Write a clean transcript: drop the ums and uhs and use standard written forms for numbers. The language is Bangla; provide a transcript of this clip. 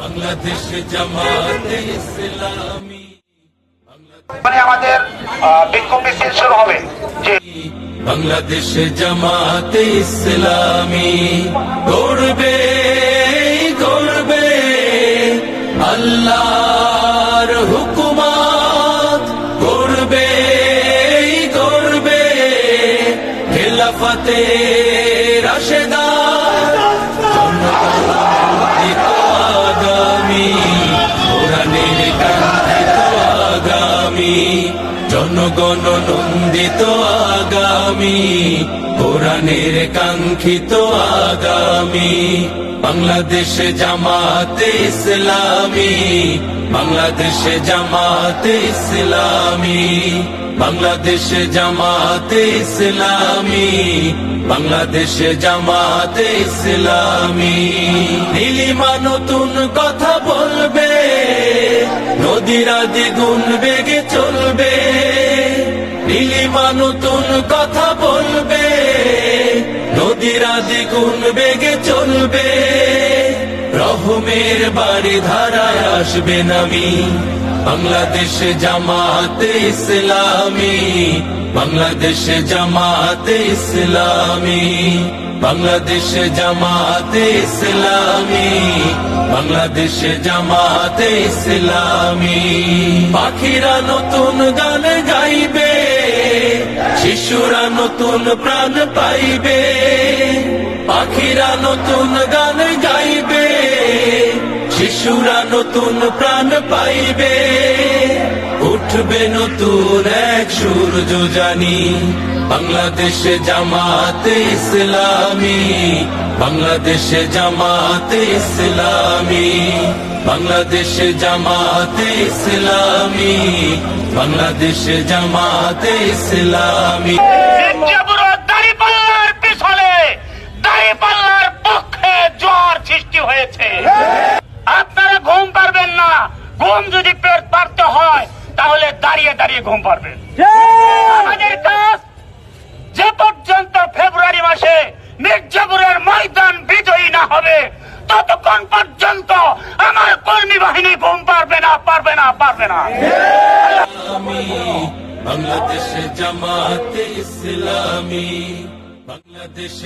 বাংলাদেশ জামাতে ইসলামী মানে আমাদের বিক্ষোভ মিছিল শুরু হবে। যে বাংলাদেশ জামাতে ইসলামী গড়বে গড়বে আল্লাহর হুকুমত, গড়বে গড়বে খেলাফতে রাশেদা, আগামী কোরআনের কাঙ্ক্ষিত আগামী, জনগণ নন্দিত আগামী কোরআনের কাঙ্ক্ষিত আগামী। বাংলাদেশ জামাতে ইসলামী, বাংলাদেশ জামাতে ইসলামী, বাংলাদেশ জামাতে ইসলামী, বাংলাদেশ জামাতে ইসলামী। নীলিমা নতুন কথা বলবে, নদীরা দ্বিগুণ বেগে চলবে। নীলিমা নতুন কথা বলবে, নদীরা দ্বিগুণ বেগে চলবে। রহমের বাড়ি ধারায় আসবে নামি, বাংলাদেশ জামাতে ইসলামী, বাংলাদেশ জামাতে ইসলামী, বাংলাদেশ জামাতে ইসলামী, বাংলাদেশ জামাতে ইসলামী। পাখিরা নতুন গান গাইবে, শিশুরা নতুন প্রাণ পাইবে। পাখিরা নতুন গান গাইবে, শিশুরা নতুন প্রাণ পাইবে। উঠবে নতুন এক সূর্য জানি, বাংলাদেশ জামাতে ইসলামী, বাংলাদেশ জামাতে ইসলামী, বাংলাদেশ জামাতে ইসলামী, বাংলাদেশ জামাতে ইসলামী। দাঁড়িপাল্লার পিছনে দাঁড়িপাল্লার পক্ষে জোয়ার সৃষ্টি হয়েছে। আপনারা ঘুম পারবেন না। ঘুম যদি পারতে হয় তাহলে দাঁড়িয়ে দাঁড়িয়ে ঘুম পারবেন। আমাদের কাজ যে পর্যন্ত ফেব্রুয়ারি মাসে মির্জাপুরের ময়দান বিজয়ী না হবে ততক্ষণ পর্যন্ত আমার কর্মী বাহিনী ঘুম পারবে না, পারবে না, পারবে না। বাংলাদেশ জামাতে ইসলামী, বাংলাদেশ